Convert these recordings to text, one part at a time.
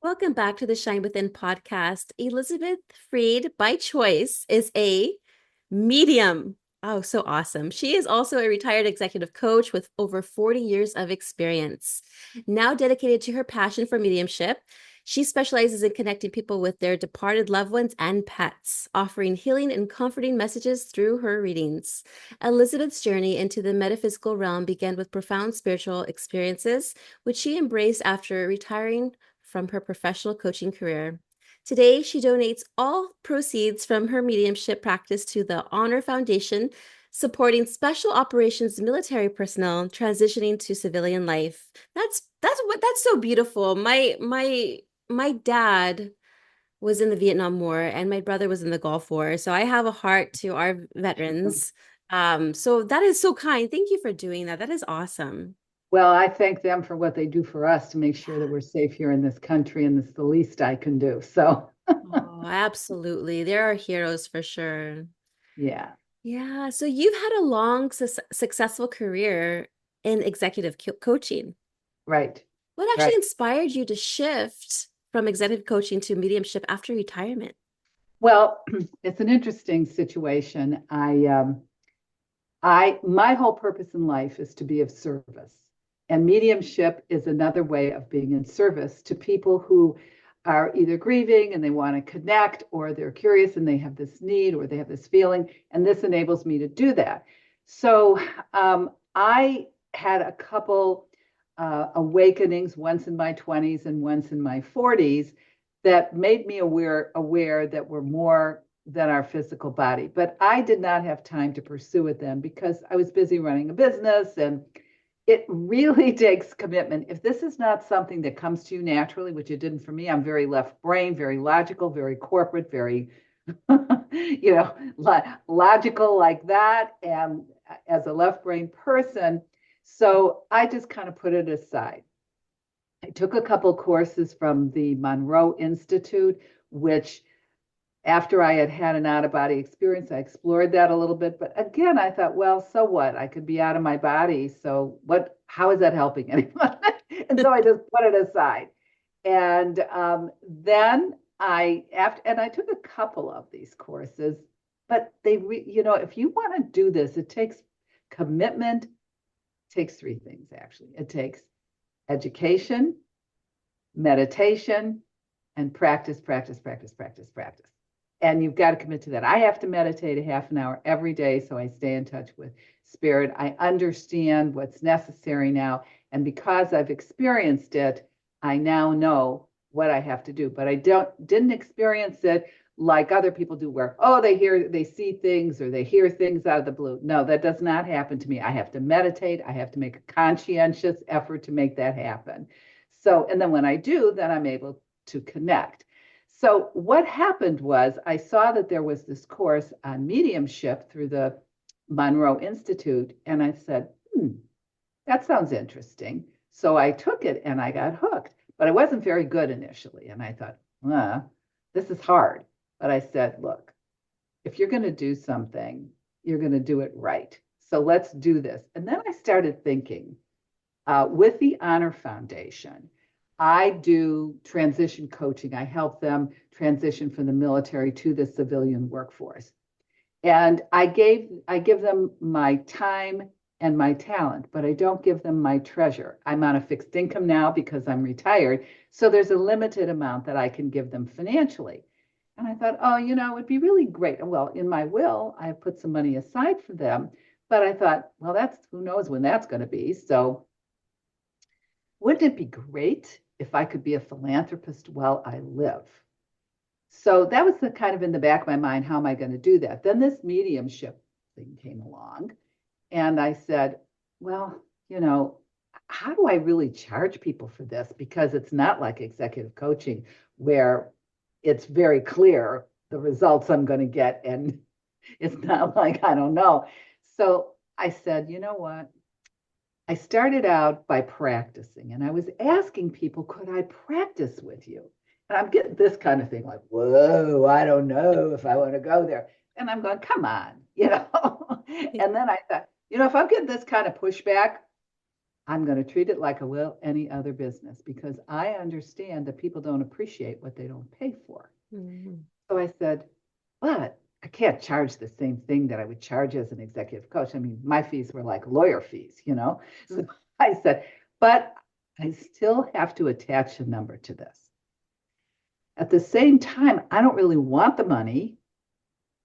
Welcome back to the Shine Within podcast. Elizabeth Freed, by choice, is a medium. Oh, so awesome. She is also a retired executive coach with over 40 years of experience. Now dedicated to her passion for mediumship, she specializes in connecting people with their departed loved ones and pets, offering healing and comforting messages through her readings. Elizabeth's journey into the metaphysical realm began with profound spiritual experiences, which she embraced after retiring from her professional coaching career. Today, she donates all proceeds from her mediumship practice to the Honor Foundation, supporting special operations military personnel transitioning to civilian life. That's so beautiful. My dad was in the Vietnam War and my brother was in the Gulf War, so I have a heart to our veterans. So that is so kind. Thank you for doing that. That is awesome. Well, I thank them for what they do for us to make sure that we're safe here in this country, and it's the least I can do. So, Oh, absolutely. There are heroes for sure. yeah, Yeah. So you've had a long, successful career in executive coaching. right, What actually right. inspired you to shift from executive coaching to mediumship after retirement? Well, it's an interesting situation. My whole purpose in life is to be of service, and mediumship is another way of being in service to people who are either grieving and they want to connect, or they're curious and they have this need, or they have this feeling, and this enables me to do that. So, I had a couple awakenings, once in my 20s and once in my 40s, that made me aware that we're more than our physical body. But I did not have time to pursue it then because I was busy running a business, and it really takes commitment. If this is not something that comes to you naturally, which it didn't for me, I'm very left brain, very logical, very corporate, very logical like that, and as a left brain person, so I just kind of put it aside. I took a couple courses from the Monroe Institute, which after I had had an out of body experience, I explored that a little bit. But again, I thought, well, so what? I could be out of my body. So what? How is that helping anyone? And so I just put it aside. And then I took a couple of these courses, but if you want to do this, it takes commitment. It takes three things actually. It takes education, meditation, and practice, practice, practice, practice, practice. And you've got to commit to that. I have to meditate a half an hour every day so I stay in touch with spirit. I understand what's necessary now. And because I've experienced it, I now know what I have to do. But I didn't experience it like other people do, where, oh, they see things or they hear things out of the blue. No, that does not happen to me. I have to meditate. I have to make a conscientious effort to make that happen. So, and then when I do, then I'm able to connect. So what happened was I saw that there was this course on mediumship through the Monroe Institute, and I said, that sounds interesting. So I took it and I got hooked, but I wasn't very good initially. And I thought, this is hard. But I said, look, if you're going to do something, you're going to do it right. So let's do this. And then I started thinking, with the Honor Foundation, I do transition coaching. I help them transition from the military to the civilian workforce. And I give them my time and my talent, but I don't give them my treasure. I'm on a fixed income now because I'm retired. So there's a limited amount that I can give them financially. And I thought, oh, it would be really great. Well, in my will, I have put some money aside for them. But I thought, well, who knows when that's going to be. So wouldn't it be great if I could be a philanthropist while I live? So that was the kind of in the back of my mind, how am I going to do that? Then this mediumship thing came along, and I said, well, how do I really charge people for this? Because it's not like executive coaching where it's very clear the results I'm going to get. And it's not like, I don't know. So I said, you know what? I started out by practicing, and I was asking people, could I practice with you? And I'm getting this kind of thing like, whoa, I don't know if I want to go there. And I'm going, come on. And then I thought, if I'm getting this kind of pushback, I'm going to treat it like I will any other business because I understand that people don't appreciate what they don't pay for. Mhm. So I said, but I can't charge the same thing that I would charge as an executive coach. I mean, my fees were like lawyer fees, you know? So I said, but I still have to attach a number to this. At the same time, I don't really want the money.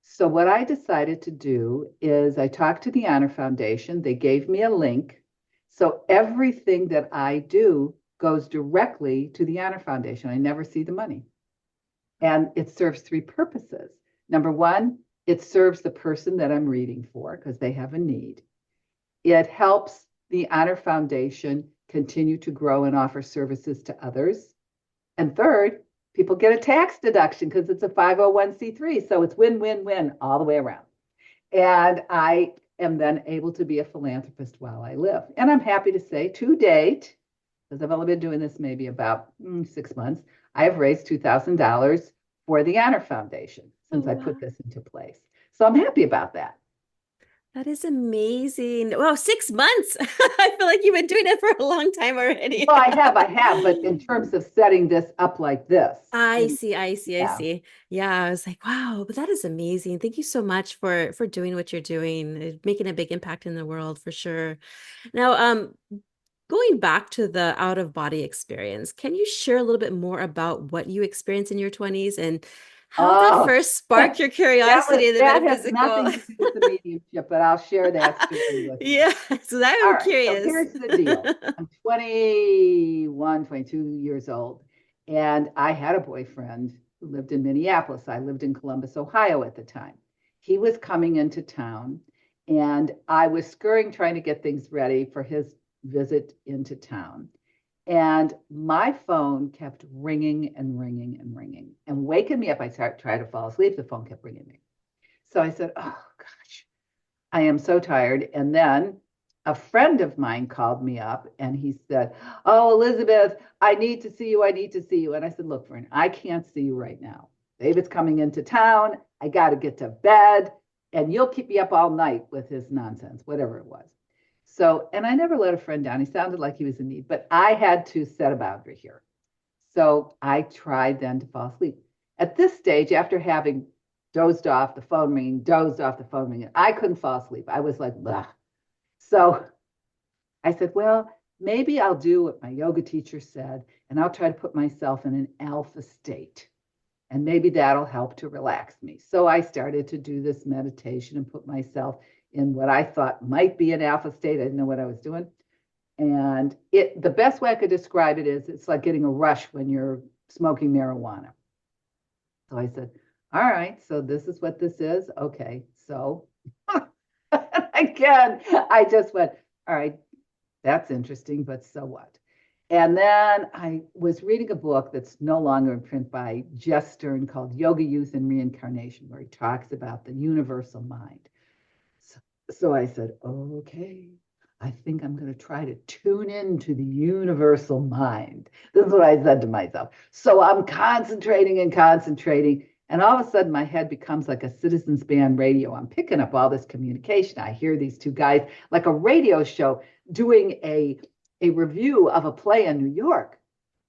So what I decided to do is I talked to the Honor Foundation. They gave me a link. So everything that I do goes directly to the Honor Foundation. I never see the money. And it serves three purposes. Number one, it serves the person that I'm reading for because they have a need. It helps the Honor Foundation continue to grow and offer services to others. And third, people get a tax deduction because it's a 501c3. So it's win, win, win all the way around. And I am then able to be a philanthropist while I live. And I'm happy to say to date, because I've only been doing this maybe about 6 months, I have raised $2,000 for the Honor Foundation Oh, since I wow. put this into place. So I'm happy about that. That is amazing. Wow, 6 months. I feel like you've been doing it for a long time already. Well, I have, but in terms of setting this up like this, I see, I see, I yeah. see. Yeah, I was like, wow, but that is amazing. Thank you so much for doing what you're doing, making a big impact in the world for sure. Now, going back to the out of body experience, can you share a little bit more about what you experienced in your 20s and how that Oh, first sparked your curiosity in the that has metaphysical? nothing to do with the mediumship, but I'll share that story with you. Yeah, so All I'm right, so curious. here's the deal. I'm 21, 22 years old, and I had a boyfriend who lived in Minneapolis. I lived in Columbus, Ohio at the time. He was coming into town, and I was scurrying trying to get things ready for his visit into town. And my phone kept ringing and ringing and ringing and waking me up. I tried to fall asleep. The phone kept ringing me. So I said, oh, gosh, I am so tired. And then a friend of mine called me up and he said, oh, Elizabeth, I need to see you. I need to see you. And I said, look, friend, I can't see you right now. David's coming into town. I got to get to bed. And you'll keep me up all night with his nonsense, whatever it was. So, and I never let a friend down. He sounded like he was in need, but I had to set a boundary here. So I tried then to fall asleep. At this stage, after having dozed off, the phone ringing, dozed off, the phone ringing, I couldn't fall asleep. I was like, blah. So I said, well, maybe I'll do what my yoga teacher said, and I'll try to put myself in an alpha state. And maybe that'll help to relax me. So I started to do this meditation and put myself in what I thought might be an alpha state. I didn't know what I was doing. And the best way I could describe it is it's like getting a rush when you're smoking marijuana. So I said, all right, so this is what this is. Okay. So again, I just went, all right, that's interesting, but so what? And then I was reading a book that's no longer in print by Jess Stern called Yoga, Youth, and Reincarnation, where he talks about the universal mind. So I said, okay, I think I'm going to try to tune into the universal mind. This is what I said to myself. So I'm concentrating and concentrating. And all of a sudden, my head becomes like a citizens band radio. I'm picking up all this communication. I hear these two guys, like a radio show, doing a review of a play in New York.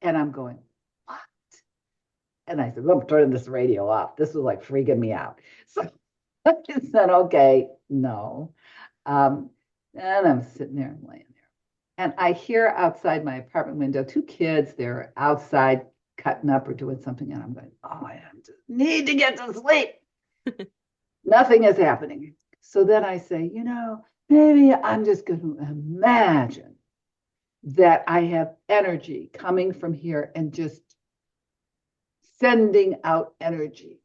And I'm going, what? And I said, well, I'm turning this radio off. This was like freaking me out. So I just said, okay, no. And I'm sitting there and laying there. And I hear outside my apartment window two kids, they're outside cutting up or doing something. And I'm going, oh, I just need to get to sleep. Nothing is happening. So then I say, maybe I'm just going to imagine that I have energy coming from here and just sending out energy.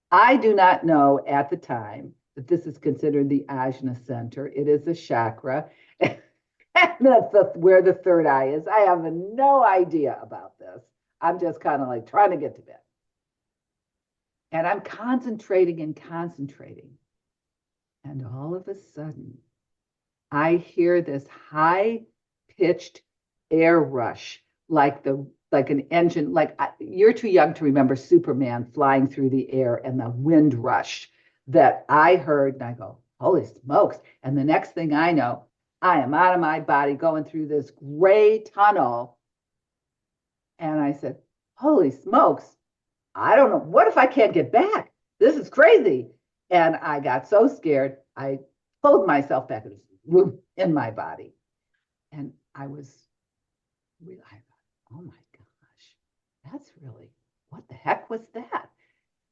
I do not know at the time that this is considered the ajna center. It is a chakra. And that's where the third eye is. I have no idea about this. I'm just kind of like trying to get to bed. And I'm concentrating and concentrating. And all of a sudden, I hear this high-pitched air rush, like an engine. You're too young to remember Superman flying through the air and the wind rush that I heard. And I go, holy smokes. And the next thing I know, I am out of my body going through this gray tunnel. And I said, holy smokes, I don't know. What if I can't get back? This is crazy. And I got so scared, I pulled myself back in my body. And I thought, oh my gosh, that's really, what the heck was that?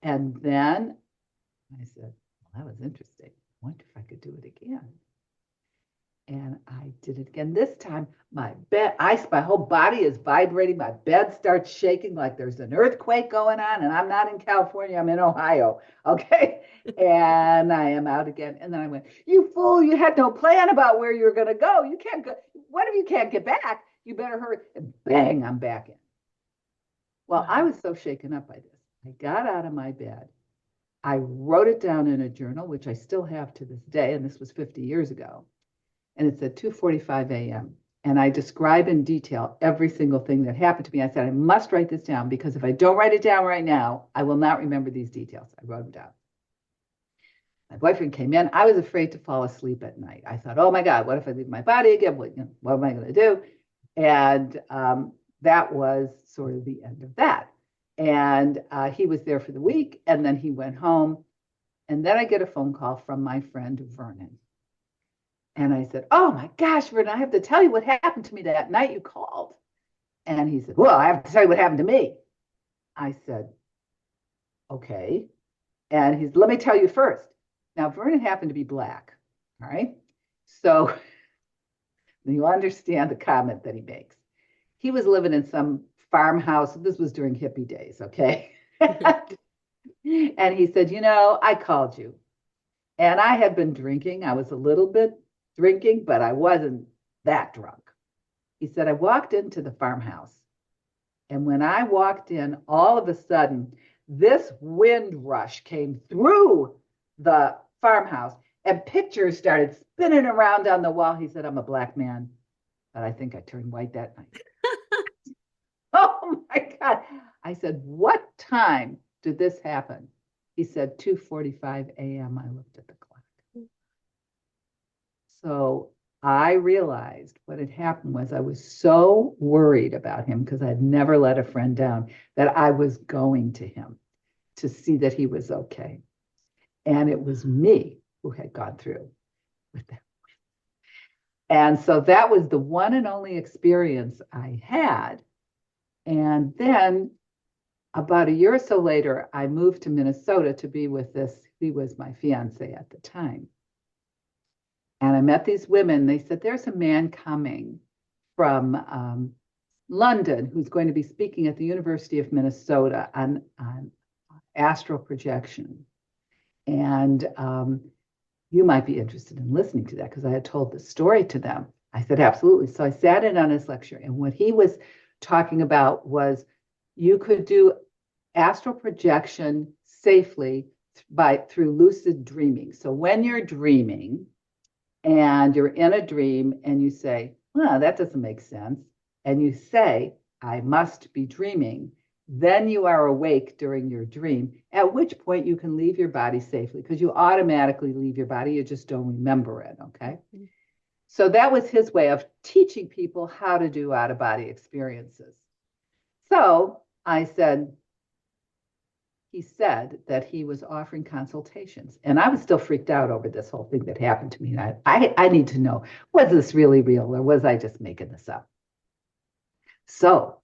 And then I said, well, that was interesting. I wonder if I could do it again. And I did it again. This time, my whole body is vibrating. My bed starts shaking like there's an earthquake going on. And I'm not in California, I'm in Ohio. Okay. And I am out again. And then I went, you fool, you had no plan about where you're going to go. You can't go. What if you can't get back? You better hurry. And bang, I'm back in. Well, I was so shaken up by this. I got out of my bed. I wrote it down in a journal, which I still have to this day. And this was 50 years ago. And it's at 2:45 a.m. And I describe in detail every single thing that happened to me. I said, I must write this down because if I don't write it down right now, I will not remember these details. I wrote them down. My boyfriend came in. I was afraid to fall asleep at night. I thought, oh my God, what if I leave my body again? What am I going to do? And that was sort of the end of that. And he was there for the week. And then he went home. And then I get a phone call from my friend, Vernon. And I said, oh my gosh, Vernon, I have to tell you what happened to me that night you called. And he said, well, I have to tell you what happened to me. I said, okay. And he said, let me tell you first. Now, Vernon happened to be Black. All right. So you understand the comment that he makes. He was living in some farmhouse. This was during hippie days. Okay. And he said, I called you. And I had been drinking. I was a little bit drinking, but I wasn't that drunk. He said, I walked into the farmhouse. And when I walked in, all of a sudden, this wind rush came through the farmhouse and pictures started spinning around on the wall. He said, I'm a Black man, but I think I turned white that night. Oh my God. I said, what time did this happen? He said, 2:45 a.m. I looked at the clock. So I realized what had happened was I was so worried about him because I'd never let a friend down that I was going to him to see that he was okay. And it was me who had gone through with that. And so that was the one and only experience I had. And then about a year or so later, I moved to Minnesota to be with this. He was my fiance at the time. And I met these women. They said, there's a man coming from London who's going to be speaking at the University of Minnesota on astral projection. And you might be interested in listening to that because I had told the story to them. I said, absolutely. So I sat in on his lecture. And what he was talking about was you could do astral projection safely through lucid dreaming. So when you're dreaming, and you're in a dream and you say, well, that doesn't make sense. And you say, I must be dreaming. Then you are awake during your dream, at which point you can leave your body safely because you automatically leave your body. You just don't remember it. Okay. Mm-hmm. So that was his way of teaching people how to do out-of-body experiences. So I said, he said that he was offering consultations. And I was still freaked out over this whole thing that happened to me. And I need to know, was this really real or was I just making this up? So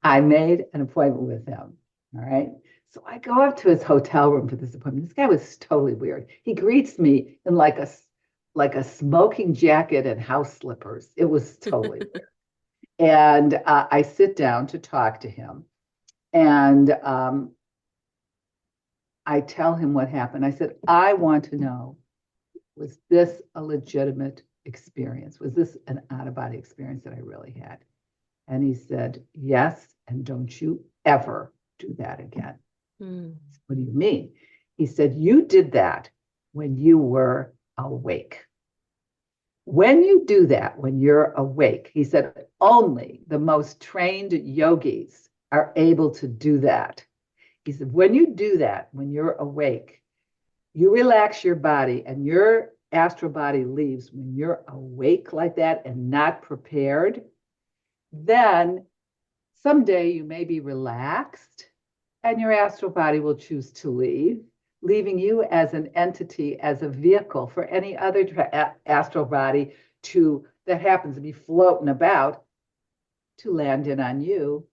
I made an appointment with him. All right. So I go up to his hotel room for this appointment. This guy was totally weird. He greets me in like a smoking jacket and house slippers. It was totally weird. And I sit down to talk to him. And I tell him what happened. I said, I want to know, was this a legitimate experience? Was this an out-of-body experience that I really had? And he said, yes, and don't you ever do that again. Mm. What do you mean? He said, you did that when you were awake. When you do that, when you're awake, he said, only the most trained yogis are able to do that. He said, when you do that, when you're awake, you relax your body and your astral body leaves when you're awake like that and not prepared, then someday you may be relaxed and your astral body will choose to leave, leaving you as an entity, as a vehicle for any other astral body to that happens to be floating about to land in on you.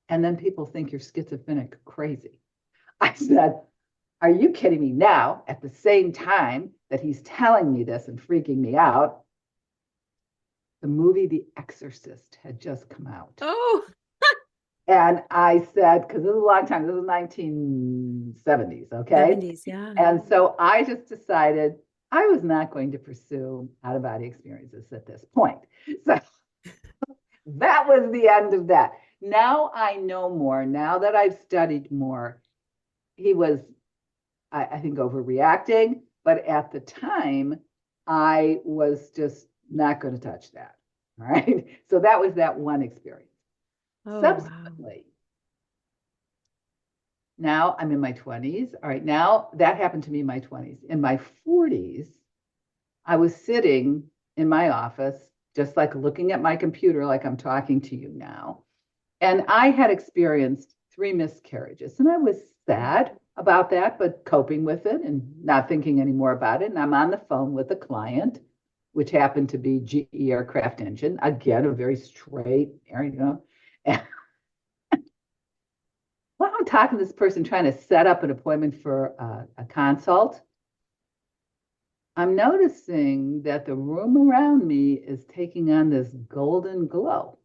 And then people think you're schizophrenic crazy. I said, are you kidding me now? At the same time that he's telling me this and freaking me out, the movie The Exorcist had just come out. Oh, And I said, because this is a long time, this was 1970s, okay? 70s, yeah. And so I just decided I was not going to pursue out-of-body experiences at this point. So that was the end of that. Now I know more. Now that I've studied more, he was, I think, overreacting. But at the time, I was just not going to touch that. All right. So that was that one experience. Oh, wow. Subsequently, now I'm in my 20s. All right. Now that happened to me in my 20s. In my 40s, I was sitting in my office, just like looking at my computer, like I'm talking to you now. And I had experienced 3 miscarriages. And I was sad about that, but coping with it and not thinking any more about it. And I'm on the phone with a client, which happened to be GE Aircraft Engine. Again, a very straight, you know. And while I'm talking to this person, trying to set up an appointment for a consult, I'm noticing that the room around me is taking on this golden glow.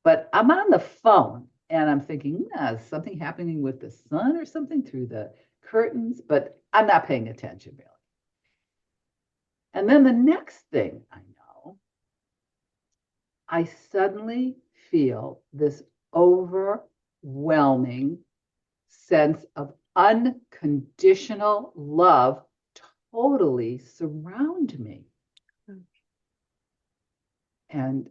But I'm on the phone and I'm thinking, is something happening with the sun or something through the curtains? But I'm not paying attention really. And then the next thing I know, I suddenly feel this overwhelming sense of unconditional love totally surround me. And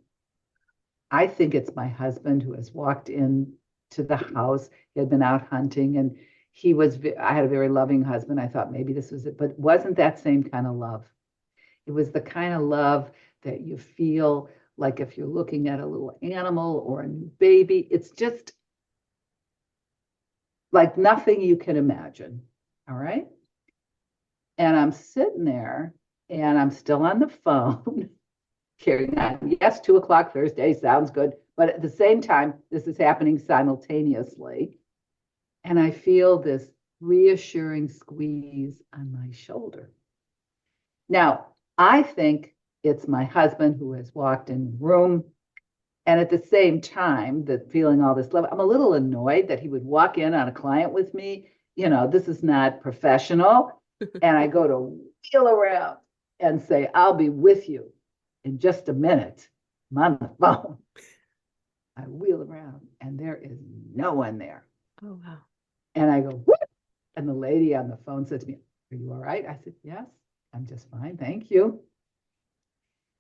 I think it's my husband who has walked in to the house. He had been out hunting and I had a very loving husband. I thought maybe this was it, but it wasn't that same kind of love. It was the kind of love that you feel like if you're looking at a little animal or a new baby, it's just like nothing you can imagine. All right. And I'm sitting there and I'm still on the phone. Carrying on. Yes, 2:00 Thursday sounds good. But at the same time, this is happening simultaneously. And I feel this reassuring squeeze on my shoulder. Now, I think it's my husband who has walked in the room. And at the same time, that feeling all this love, I'm a little annoyed that he would walk in on a client with me. You know, this is not professional. And I go to wheel around and say, I'll be with you in just a minute. I'm on the phone. I wheel around and there is no one there. Oh, wow. And I go, what? And the lady on the phone said to me, are you all right? I said, yes, I'm just fine. Thank you.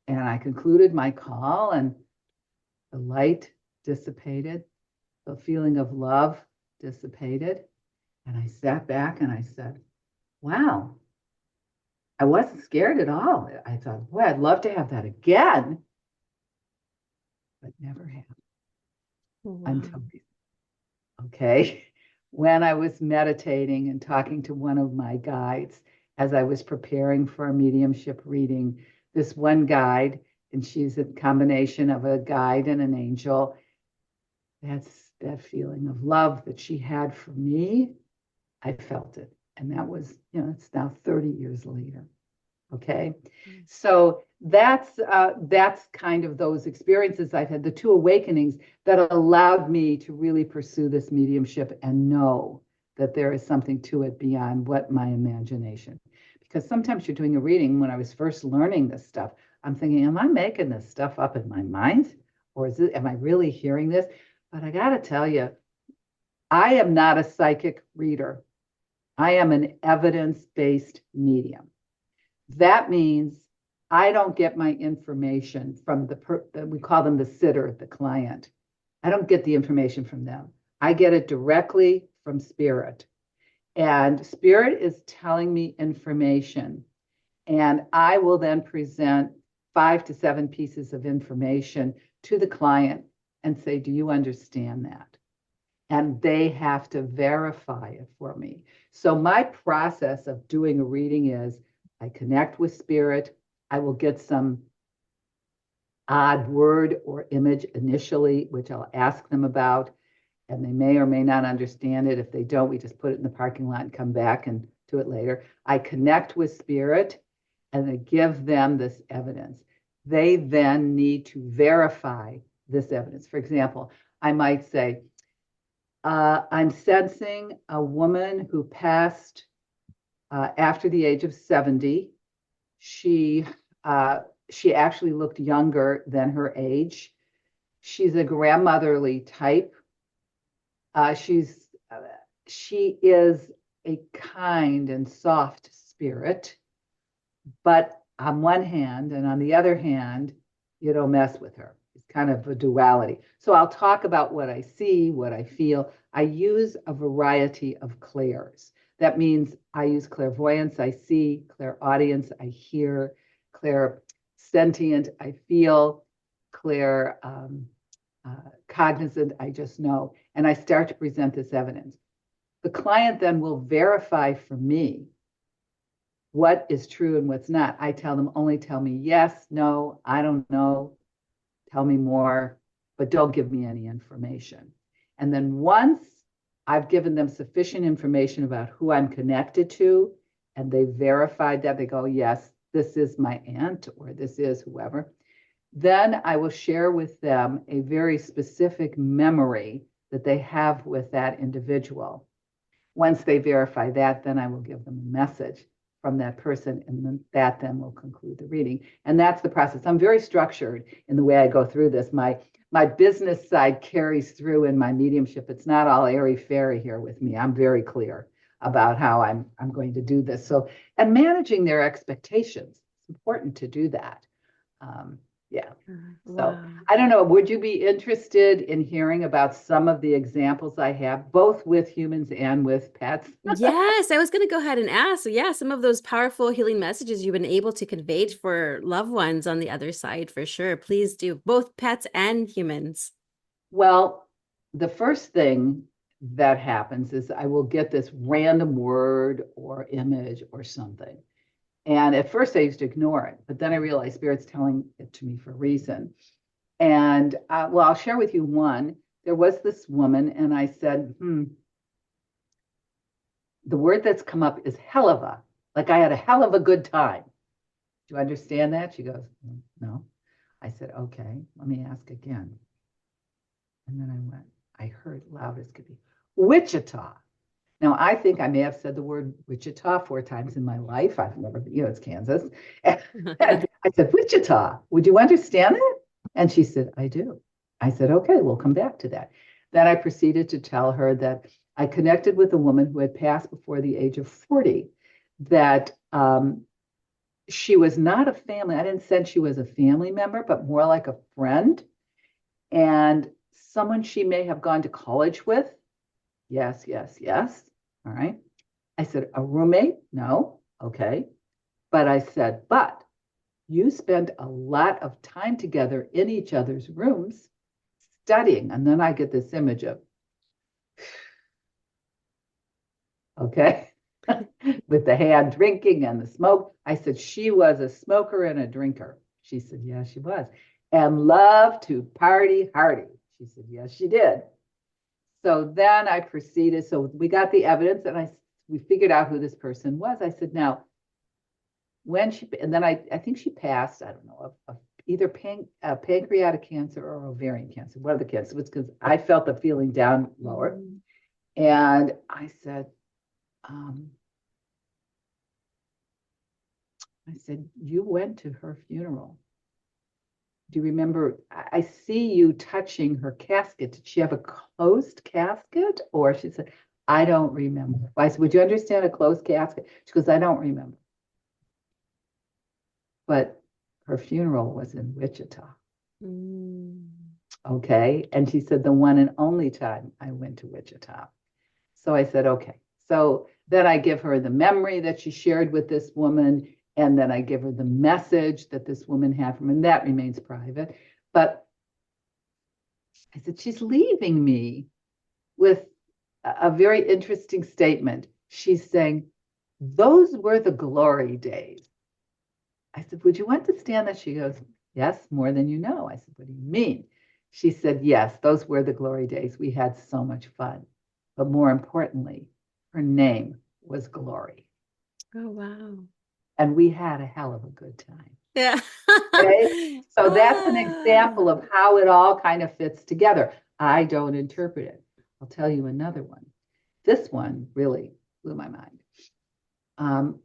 And I concluded my call and the light dissipated. The feeling of love dissipated. And I sat back and I said, wow, I wasn't scared at all. I thought, boy, I'd love to have that again, but never happened. Wow. Until, okay, when I was meditating and talking to one of my guides as I was preparing for a mediumship reading, this one guide, and she's a combination of a guide and an angel, that's that feeling of love that she had for me, I felt it. And that was, you know, it's now 30 years later. Okay. So that's kind of those experiences I've had, the 2 awakenings that allowed me to really pursue this mediumship and know that there is something to it beyond what my imagination. Because sometimes you're doing a reading, when I was first learning this stuff, I'm thinking, am I making this stuff up in my mind? Or am I really hearing this? But I got to tell you, I am not a psychic reader. I am an evidence-based medium. That means I don't get my information from we call them the sitter, the client. I don't get the information from them. I get it directly from spirit. And spirit is telling me information. And I will then present 5 to 7 pieces of information to the client and say, do you understand that? And they have to verify it for me. So my process of doing a reading is I connect with spirit. I will get some odd word or image initially, which I'll ask them about, and they may or may not understand it. If they don't, we just put it in the parking lot and come back and do it later. I connect with spirit and I give them this evidence. They then need to verify this evidence. For example, I might say, I'm sensing a woman who passed after the age of 70. She actually looked younger than her age. She's a grandmotherly type. She is a kind and soft spirit, but on one hand, and on the other hand, you don't mess with her. It's kind of a duality. So I'll talk about what I see, what I feel. I use a variety of clairs. That means I use clairvoyance, I see, clairaudience, I hear, clairsentient, I feel, cognizant, I just know. And I start to present this evidence. The client then will verify for me what is true and what's not. I tell them, only tell me yes, no, I don't know, tell me more, but don't give me any information. And then once I've given them sufficient information about who I'm connected to, and they verified that, they go, yes, this is my aunt, or this is whoever, then I will share with them a very specific memory that they have with that individual. Once they verify that, then I will give them a message from that person, and then that then will conclude the reading. And that's the process. I'm very structured in the way I go through this. My business side carries through in my mediumship. It's not all airy-fairy here with me. I'm very clear about how I'm going to do this. So, and managing their expectations, it's important to do that. Yeah. So Wow. I don't know, would you be interested in hearing about some of the examples I have, both with humans and with pets? Yes, I was going to go ahead and ask. So, yeah, some of those powerful healing messages you've been able to convey for loved ones on the other side, for sure. Please do, both pets and humans. Well, the first thing that happens is I will get this random word or image or something. And at first I used to ignore it, but then I realized Spirit's telling it to me for a reason. And well, I'll share with you one. There was this woman, and I said, the word that's come up is hell of a, like I had a hell of a good time. Do you understand that? She goes, no. I said, okay, let me ask again. And then I heard loud as could be, Wichita. Now, I think I may have said the word Wichita 4 times in my life. I've never, it's Kansas. And I said, Wichita, would you understand it? And she said, I do. I said, okay, we'll come back to that. Then I proceeded to tell her that I connected with a woman who had passed before the age of 40, that she was not a family. I didn't sense she was a family member, but more like a friend and someone she may have gone to college with. Yes, yes, yes. All right. I said, a roommate? No. Okay. But I said, but you spend a lot of time together in each other's rooms studying. And then I get this image of, okay, with the hand drinking and the smoke. I said, she was a smoker and a drinker. She said, yeah, she was. And loved to party hardy. She said, yes, she did. So then I proceeded. So we got the evidence and we figured out who this person was. I said, now, when she, and then I think she passed, I don't know, of either pancreatic cancer or ovarian cancer, one of the cancers, because I felt the feeling down lower. And I said, you went to her funeral. Do you remember? I see you touching her casket. Did she have a closed casket? Or she said, I don't remember. I said, would you understand a closed casket? She goes, I don't remember. But her funeral was in Wichita. Okay. And she said, the one and only time I went to Wichita. So I said, okay. So then I give her the memory that she shared with this woman. And then I give her the message that this woman had from, and that remains private. But I said, she's leaving me with a very interesting statement. She's saying, those were the glory days. I said, would you understand that? She goes, yes, more than you know. I said, what do you mean? She said, yes, those were the glory days. We had so much fun. But more importantly, her name was Glory. Oh, wow. And we had a hell of a good time. Yeah. Okay? So that's an Ah. example of how it all kind of fits together. I don't interpret it. I'll tell you another one. This one really blew my mind.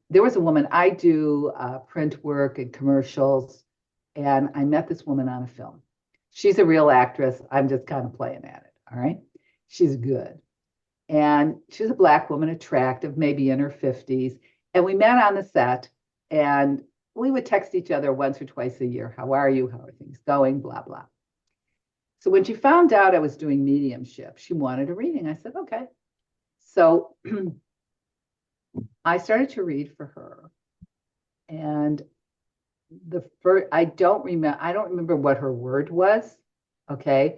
There was a woman, I do print work and commercials, and I met this woman on a film. She's a real actress. I'm just kind of playing at it. All right. She's good. And she's a Black woman, attractive, maybe in her 50s. And we met on the set, and we would text each other once or twice a year. How are you? How are things going? Blah, blah. So when she found out I was doing mediumship, she wanted a reading. I said, okay. So I started to read for her. And the first, I don't remember what her word was. Okay.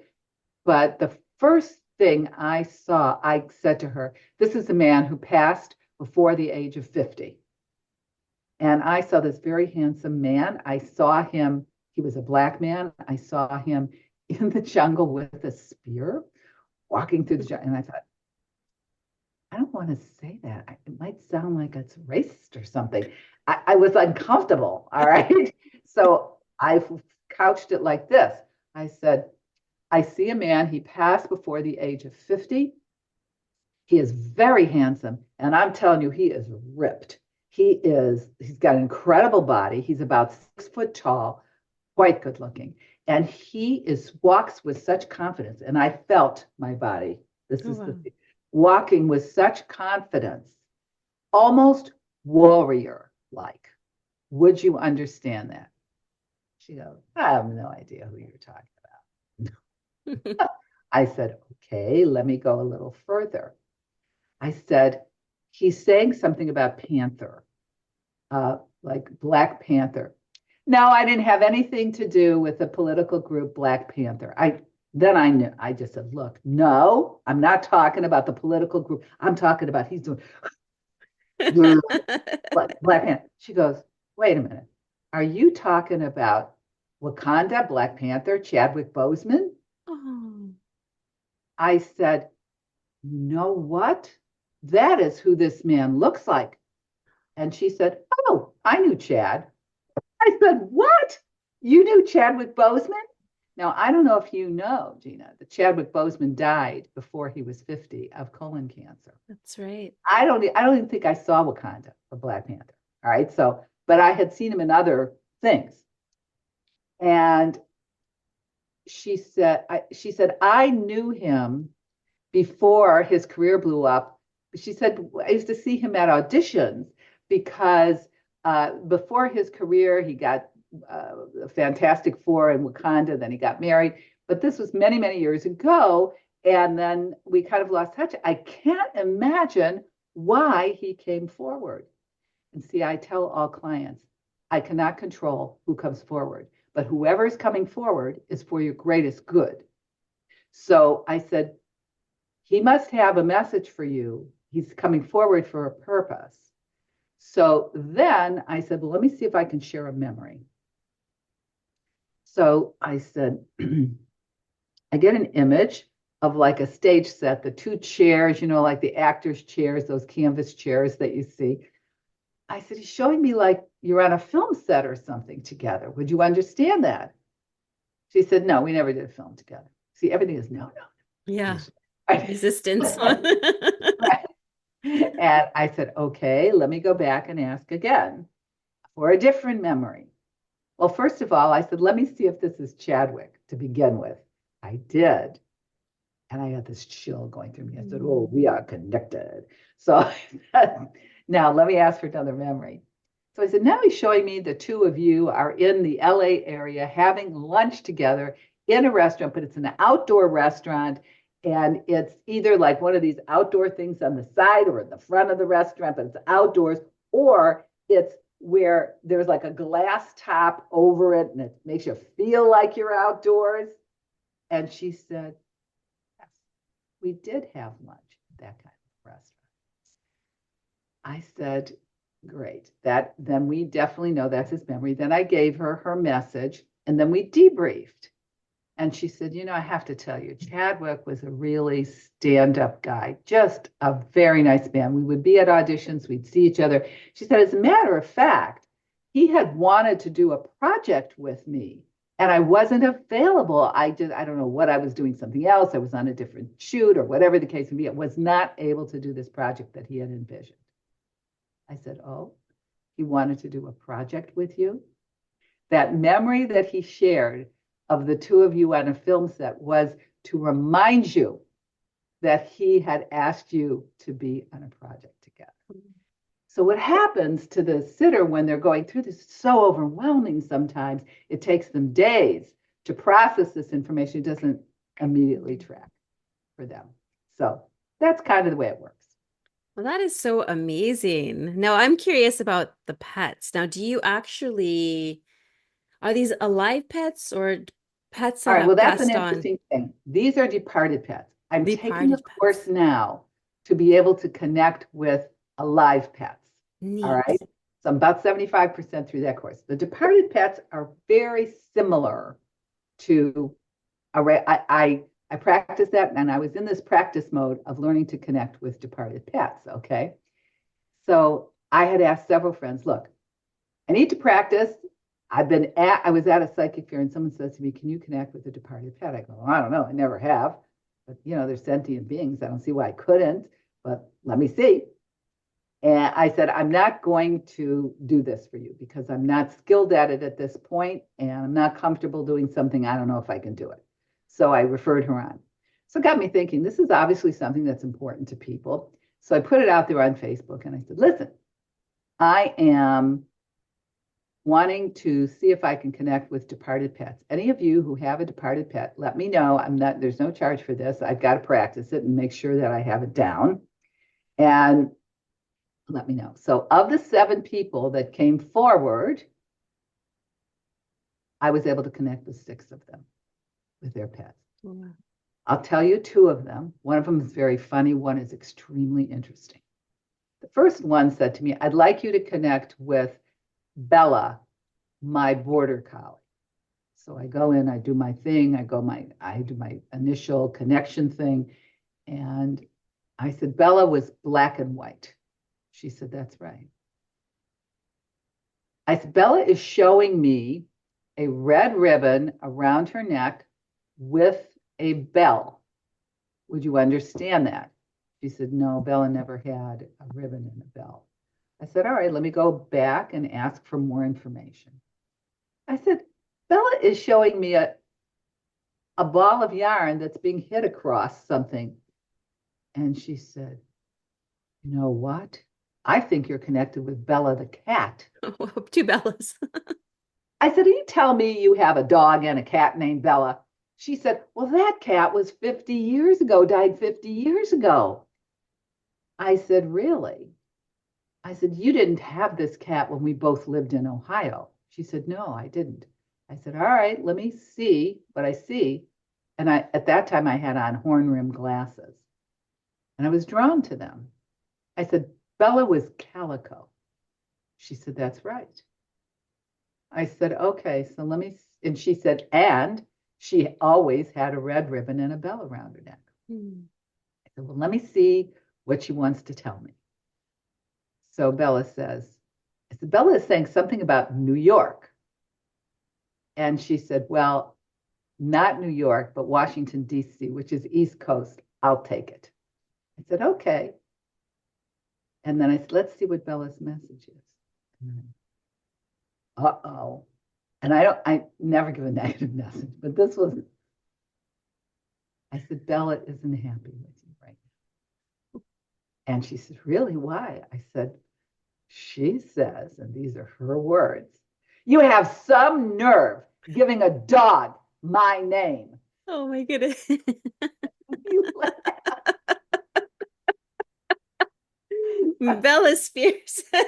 But the first thing I saw, I said to her, this is a man who passed before the age of 50. And I saw this very handsome man. I saw him, he was a Black man. I saw him in the jungle with a spear walking through the jungle. And I thought, I don't want to say that. It might sound like it's racist or something. I was uncomfortable. All right. So I couched it like this. I said, I see a man, he passed before the age of 50. He is very handsome. And I'm telling you, he is ripped. He's got an incredible body. He's about 6 foot tall, quite good looking. And he walks with such confidence. And I felt my body. This Oh, is the wow. thing. Walking with such confidence, almost warrior like. Would you understand that? She goes, I have no idea who you're talking about. I said, okay, let me go a little further. I said, he's saying something about Panther, like Black Panther. No, I didn't have anything to do with the political group Black Panther. Then I knew. I just said, look, no, I'm not talking about the political group. I'm talking about he's doing Black Panther. She goes, wait a minute. Are you talking about Wakanda, Black Panther, Chadwick Boseman? Oh. I said, you know what? That is who this man looks like. And she said, oh, I knew Chad. I said, what? You knew Chadwick Boseman? Now, I don't know if you know, Gina, that Chadwick Boseman died before he was 50 of colon cancer. That's right. I don't even think I saw Wakanda or Black Panther. All right. So, but I had seen him in other things. And she said, I knew him before his career blew up. She said, I used to see him at auditions because before his career, he got a Fantastic Four in Wakanda, then he got married. But this was many, many years ago. And then we kind of lost touch. I can't imagine why he came forward. And see, I tell all clients, I cannot control who comes forward, but whoever is coming forward is for your greatest good. So I said, he must have a message for you. He's coming forward for a purpose. So then I said, well, let me see if I can share a memory. So I said, I get an image of like a stage set, the two chairs, like the actors' chairs, those canvas chairs that you see. I said, he's showing me like you're on a film set or something together. Would you understand that? She said, no, we never did a film together. See, everything is no. Yeah. Right. Resistance. Right. And I said, okay, let me go back and ask again for a different memory. Well, first of all, I said, let me see if this is Chadwick to begin with. I did. And I got this chill going through me. I said, oh, we are connected. So I said, now let me ask for another memory. So I said, now he's showing me the two of you are in the LA area having lunch together in a restaurant, but it's an outdoor restaurant. And it's either like one of these outdoor things on the side or in the front of the restaurant, but it's outdoors, or it's where there's like a glass top over it and it makes you feel like you're outdoors. And she said, yes, we did have lunch at that kind of restaurant. I said, great. That then we definitely know that's his memory. Then I gave her her message and then we debriefed. And she said, I have to tell you, Chadwick was a really stand-up guy, just a very nice man. We would be at auditions, we'd see each other. She said, as a matter of fact, he had wanted to do a project with me and I wasn't available. I don't know what I was doing, something else. I was on a different shoot or whatever the case may be. I was not able to do this project that he had envisioned. I said, oh, he wanted to do a project with you? That memory that he shared of the two of you on a film set was to remind you that he had asked you to be on a project together. So what happens to the sitter when they're going through this is so overwhelming sometimes. It takes them days to process this information. It doesn't immediately track for them. So that's kind of the way it works. Well, that is so amazing. Now, I'm curious about the pets. Now, are these alive pets or pets All that right, well, have that's an passed on? interesting thing. These are departed pets. I'm taking a Departed course pets. now to be able to connect with alive pets. All right. Neat. So I'm about 75% through that course. The departed pets are very similar to I practiced that and I was in this practice mode of learning to connect with departed pets. Okay. So I had asked several friends, look, I need to practice. I was at a psychic fair and someone says to me, can you connect with a departed pet? I go, well, I don't know. I never have, but they're sentient beings. I don't see why I couldn't, but let me see. And I said, I'm not going to do this for you because I'm not skilled at it at this point and I'm not comfortable doing something. I don't know if I can do it. So I referred her on. So it got me thinking, this is obviously something that's important to people. So I put it out there on Facebook and I said, listen, I am wanting to see if I can connect with departed pets. Any of you who have a departed pet, let me know. There's no charge for this. I've got to practice it and make sure that I have it down. And let me know. So of the 7 people that came forward, I was able to connect with 6 of them with their pets. Wow. I'll tell you 2 of them. One of them is very funny. One is extremely interesting. The first one said to me, I'd like you to connect with Bella, my border collie. So I go in, I do my thing, I do my initial connection thing. And I said, Bella was black and white. She said, that's right. I said, Bella is showing me a red ribbon around her neck with a bell. Would you understand that? She said, no, Bella never had a ribbon and a bell. I said, all right, let me go back and ask for more information. I said, Bella is showing me a ball of yarn that's being hit across something. And she said, you know what? I think you're connected with Bella the cat. Oh, 2 Bellas. I said, you tell me you have a dog and a cat named Bella. She said, well, that cat was 50 years ago, died 50 years ago. I said, really? I said, you didn't have this cat when we both lived in Ohio. She said, no, I didn't. I said, all right, let me see what I see. And at that time, I had on horn rimmed glasses and I was drawn to them. I said, Bella was calico. She said, that's right. I said, okay, so let me, and she said, and she always had a red ribbon and a bell around her neck. I said, well, let me see what she wants to tell me. So Bella says, I said, Bella is saying something about New York. And she said, well, not New York, but Washington, D.C., which is East Coast. I'll take it. I said, okay. And then I said, let's see what Bella's message is. Uh-oh. And I never give a negative message, but this was, I said, Bella isn't happy with you right now. And she said, really, why? I said, she says, and these are her words, you have some nerve giving a dog my name. Oh my goodness. Bella Spears. Said,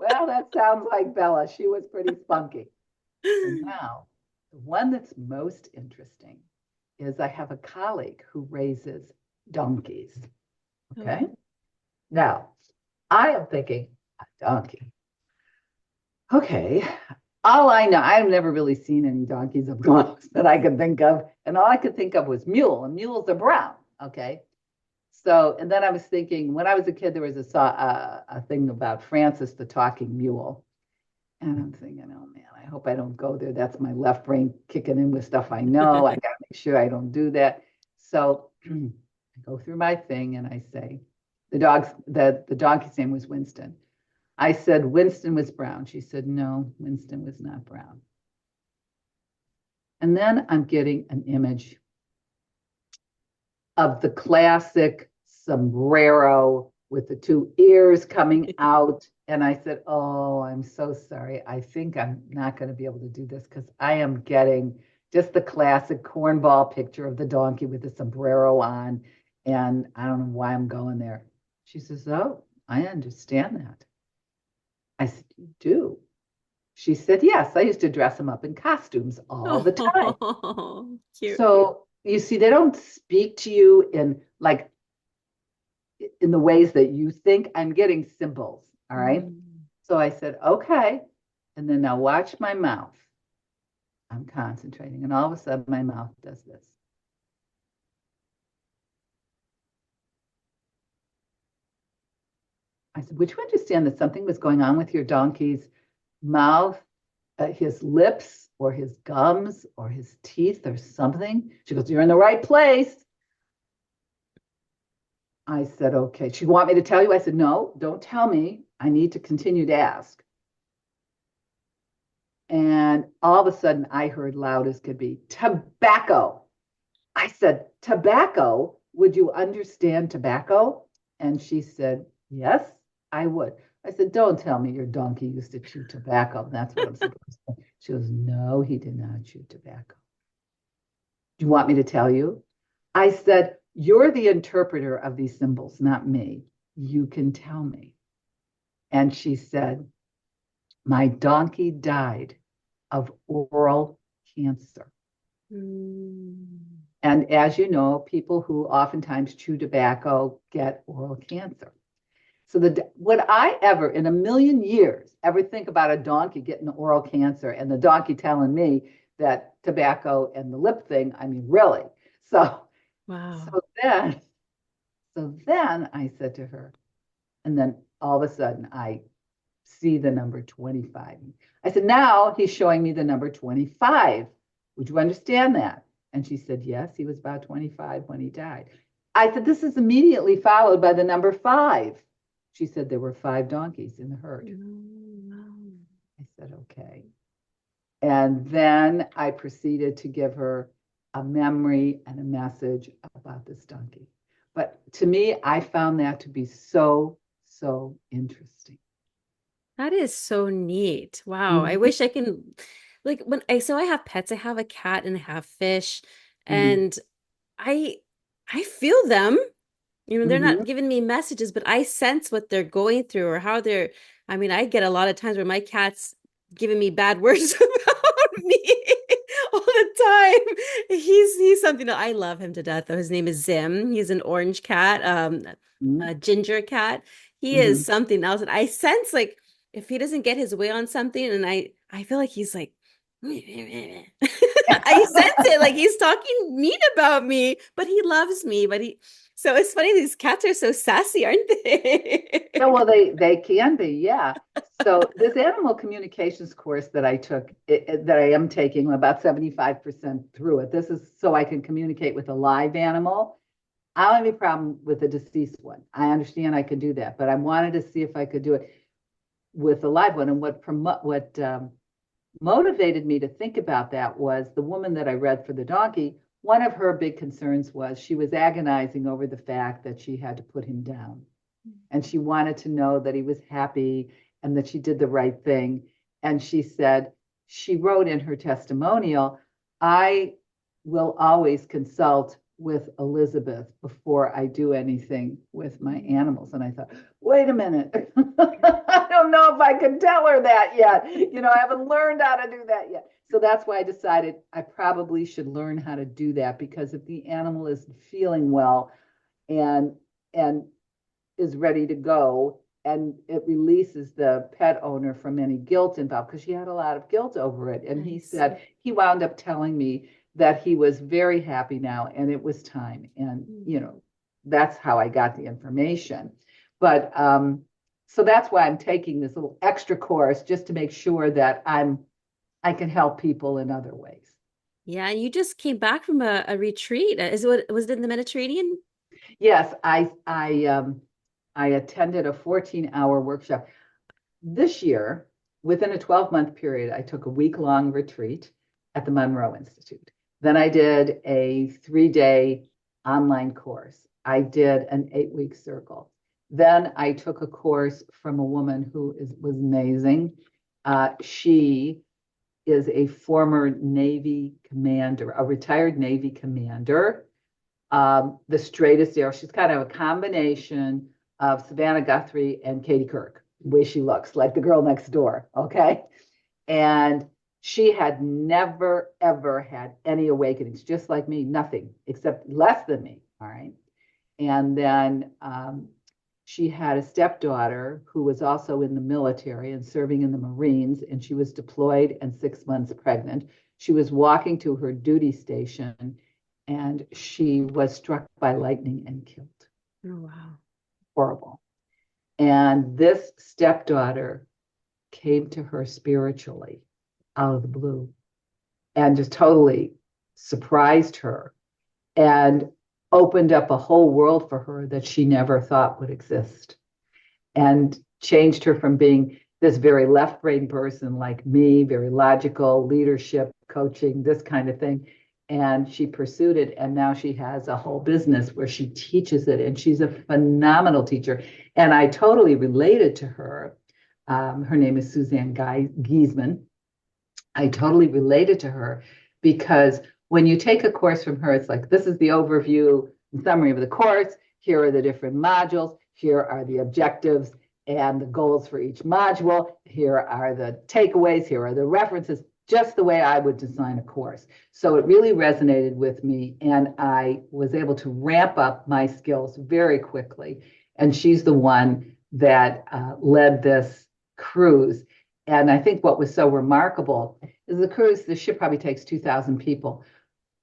Well, that sounds like Bella. She was pretty spunky. So now, the one that's most interesting is I have a colleague who raises donkeys. Okay. Oh. Now, I am thinking, a donkey. Okay. All I know, I've never really seen any donkeys up close that I could think of. And all I could think of was mule, and mules are brown. Okay. So, and then I was thinking, when I was a kid, there was a thing about Francis the talking mule. And I'm thinking, oh man, I hope I don't go there. That's my left brain kicking in with stuff I know. I got to make sure I don't do that. So I go through my thing and I say, the donkey's name was Winston. I said, Winston was brown. She said, no, Winston was not brown. And then I'm getting an image of the classic sombrero with the two ears coming out. And I said, oh, I'm so sorry. I think I'm not going to be able to do this because I am getting just the classic cornball picture of the donkey with the sombrero on. And I don't know why I'm going there. She says, oh, I understand that. I said, you do? She said, yes, I used to dress him up in costumes all the time. Oh, cute. So you see, they don't speak to you in like in the ways that you think. I'm getting symbols. All right. Mm. So I said, okay. And then now watch my mouth. I'm concentrating. And all of a sudden, my mouth does this. I said, would you understand that something was going on with your donkey's mouth, his lips, or his gums, or his teeth, or something? She goes, you're in the right place. I said, okay. She want me to tell you? I said, no, don't tell me. I need to continue to ask. And all of a sudden, I heard loud as could be, tobacco. I said, tobacco? Would you understand tobacco? And she said, yes, I would. I said, don't tell me your donkey used to chew tobacco. That's what I'm supposed to say. She goes, no, he did not chew tobacco. Do you want me to tell you? I said, you're the interpreter of these symbols, not me. You can tell me. And she said, my donkey died of oral cancer. Mm. And as you know, people who oftentimes chew tobacco get oral cancer. So would I ever in a million years ever think about a donkey getting oral cancer and the donkey telling me that tobacco and the lip thing, I mean, really? So, Wow. so then, so then I said to her, and then all of a sudden I see the number 25. I said, now he's showing me the number 25. Would you understand that? And she said, yes, he was about 25 when he died. I said, this is immediately followed by the number 5. She said, there were 5 donkeys in the herd. Oh, I said, okay. And then I proceeded to give her a memory and a message about this donkey. But to me, I found that to be so, so interesting. that is so neat. Wow. I Mhm, wish I can like when I have pets, I have a cat and I have fish, mhm, and I I feel them. You know, they're not mhm. giving me messages, but I sense what they're going through or how they're, I mean, I get a lot of times where my cat's giving me bad words about me all the time. He's something that I love him to death, though. His name is Zim. He's an orange cat, Mhm, a ginger cat. He is mhm. something else. And I sense like if he doesn't get his way on something, and I feel like he's like I sense it like he's talking mean about me, but he loves me. But he so it's funny, these cats are so sassy, aren't Yeah, they? well, they can be, yeah. So this animal communications course that I took, that I am taking, I'm about 75% through it. This is so I can communicate with a live animal. I don't have any problem with a deceased one. I understand I could do that, but I wanted to see if I could do it with a live one. And what motivated me to think about that was the woman that I read for the donkey. One of her big concerns was she was agonizing over the fact that she had to put him down, and she wanted to know that he was happy and that she did the right thing. And she said, she wrote in her testimonial, I will always consult with Elizabeth before I do anything with my animals. And I thought, wait a minute, I don't know if I can tell her that yet. I haven't learned how to do that yet. So that's why I decided I probably should learn how to do that, because if the animal is feeling well and and is ready to go, and it releases the pet owner from any guilt involved, because she had a lot of guilt over it. And he said he wound up telling me that he was very happy now and it was time. And, that's how I got the information. But so that's why I'm taking this little extra course, just to make sure that I can help people in other ways. Yeah, and you just came back from a retreat. Was it in the Mediterranean? Yes, I attended a 14-hour workshop. This year, within a 12-month period, I took a week-long retreat at the Monroe Institute. Then I did a 3-day online course. I did an 8-week circle. Then I took a course from a woman who was amazing. She is a former Navy commander, a retired Navy commander, the straightest arrow. She's kind of a combination of Savannah Guthrie and Katie Kirk, the way she looks, like the girl next door. Okay. And she had never, ever had any awakenings, just like me, nothing except less than me. All right. And then she had a stepdaughter who was also in the military and serving in the Marines, and she was deployed and 6 months pregnant. She was walking to her duty station and she was struck by lightning and killed. Oh, wow. Horrible. And this stepdaughter came to her spiritually out of the blue and just totally surprised her and opened up a whole world for her that she never thought would exist, and changed her from being this very left brain person like me, very logical, leadership, coaching, this kind of thing. And she pursued it. And now she has a whole business where she teaches it. And she's a phenomenal teacher. And I totally related to her. Her name is Suzanne Giesman. I totally related to her because when you take a course from her, it's like, this is the overview and summary of the course. Here are the different modules. Here are the objectives and the goals for each module. Here are the takeaways. Here are the references, just the way I would design a course. So it really resonated with me, and I was able to ramp up my skills very quickly. And she's the one that led this cruise. And I think what was so remarkable is the ship probably takes 2,000 people,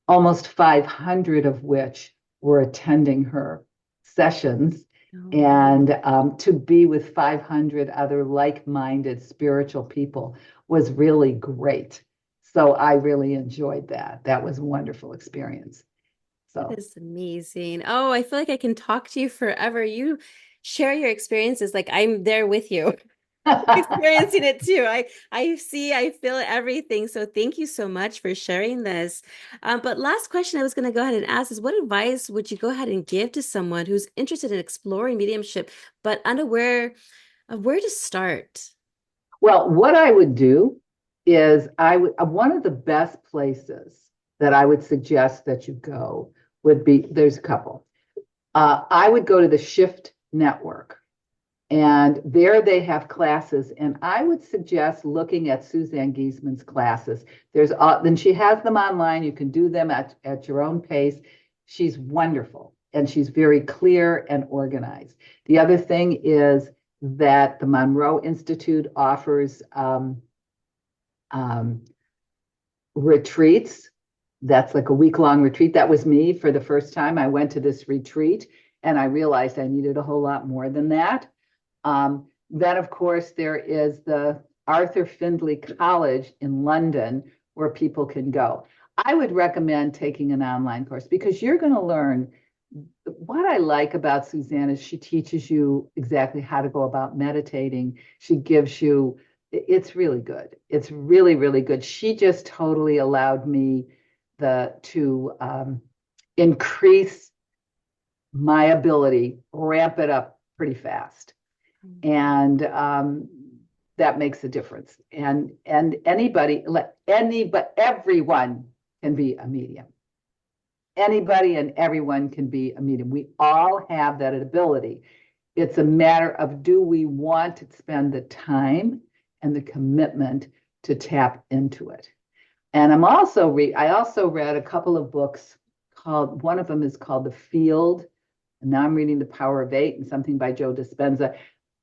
almost 500 of which were attending her sessions. Oh. And to be with 500 other like-minded spiritual people was really great. So I really enjoyed that. That was a wonderful experience. So that is amazing. Oh, I feel like I can talk to you forever. You share your experiences like I'm there with you. Experiencing it too. I see, I feel everything. So thank you so much for sharing this. But last question I was going to go ahead and ask is, what advice would you go ahead and give to someone who's interested in exploring mediumship but unaware of where to start? Well, what I would do is one of the best places that I would suggest that you go would be, there's a couple. I would go to the Shift Network. And there they have classes, and I would suggest looking at Suzanne Giesman's classes. Then she has them online. You can do them at your own pace. She's wonderful, and she's very clear and organized. The other thing is that the Monroe Institute offers retreats. That's like a week-long retreat. That was me for the first time. I went to this retreat, and I realized I needed a whole lot more than that. Then, of course, there is the Arthur Findlay College in London where people can go. I would recommend taking an online course because you're going to learn. What I like about Suzanne is she teaches you exactly how to go about meditating. She gives you, it's really good. It's really, really good. She just totally allowed me to increase my ability, ramp it up pretty fast. And that makes a difference. And everyone can be a medium. Anybody and everyone can be a medium. We all have that ability. It's a matter of, do we want to spend the time and the commitment to tap into it? And I also read a couple of books called, one of them is called The Field, and now I'm reading The Power of Eight and something by Joe Dispenza.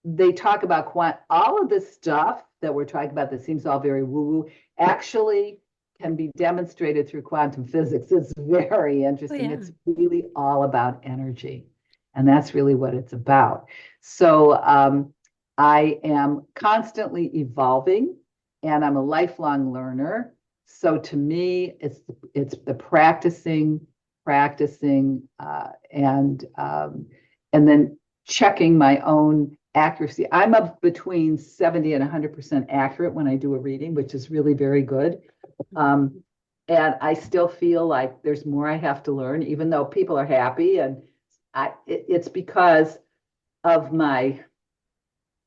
They talk about all of this stuff that we're talking about that seems all very woo-woo actually can be demonstrated through quantum physics. It's very Oh, interesting. yeah. It's really all about energy. And that's really what it's about. So I am constantly evolving and I'm a lifelong learner. So to me, it's the practicing, and then checking my own accuracy. I'm up between 70 and 100% accurate when I do a reading, which is really very good. And I still feel like there's more I have to learn, even though people are happy. And it's because of my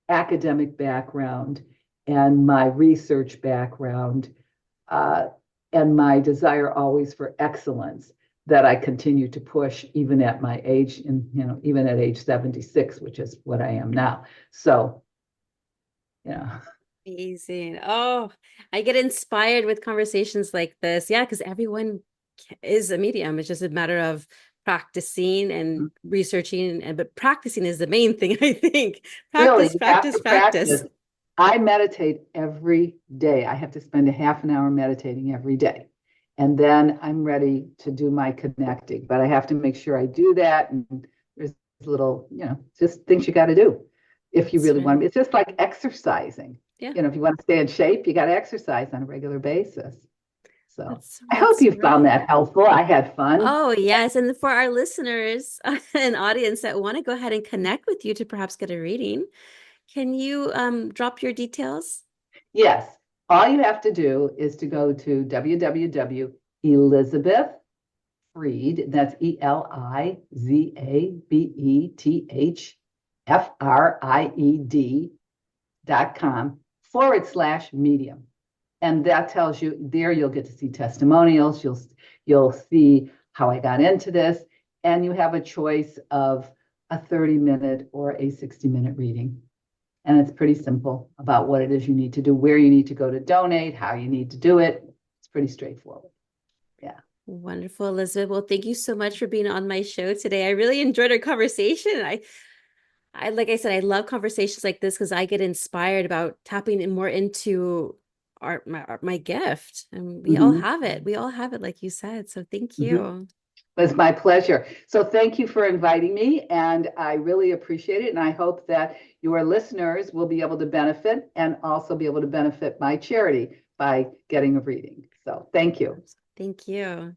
academic background and my research background, uh, and my desire always for excellence, that I continue to push even at my age, and even at age 76, which is what I am now. So, yeah. Amazing. Oh, I get inspired with conversations like this. Yeah, because everyone is a medium. It's just a matter of practicing and researching, and but practicing is the main thing, I think. Really, Practice, you have practice, to practice. practice. I meditate every day. I have to spend a half an hour meditating every day. And then I'm ready to do my connecting. But I have to make sure I do that. And there's little, just things you got to do if you That's really want right. to. It's just like exercising. Yeah, If you want to stay in shape, you got to exercise on a regular basis. So I hope that's you found right. that helpful. I had fun. Oh, yes. And for our listeners and audience that want to go ahead and connect with you to perhaps get a reading, can you drop your details? Yes. All you have to do is to go to www.Elizabeth Fried, that's ELIZabethFried.com/medium. And that tells you there you'll get to see testimonials. You'll see how I got into this, and you have a choice of a 30-minute or a 60-minute reading. And it's pretty simple about what it is you need to do, where you need to go to donate, how you need to do it. It's pretty straightforward. Yeah. Wonderful, Elizabeth. Well, thank you so much for being on my show today. I really enjoyed our conversation. Like I said, I love conversations like this because I get inspired about tapping in more into my gift. And we all Mm-hmm. have it. We all have it, like you said. So thank Mm-hmm. you. It's my pleasure. So thank you for inviting me, and I really appreciate it. And I hope that your listeners will be able to benefit and also be able to benefit my charity by getting a reading. So thank you. Thank you.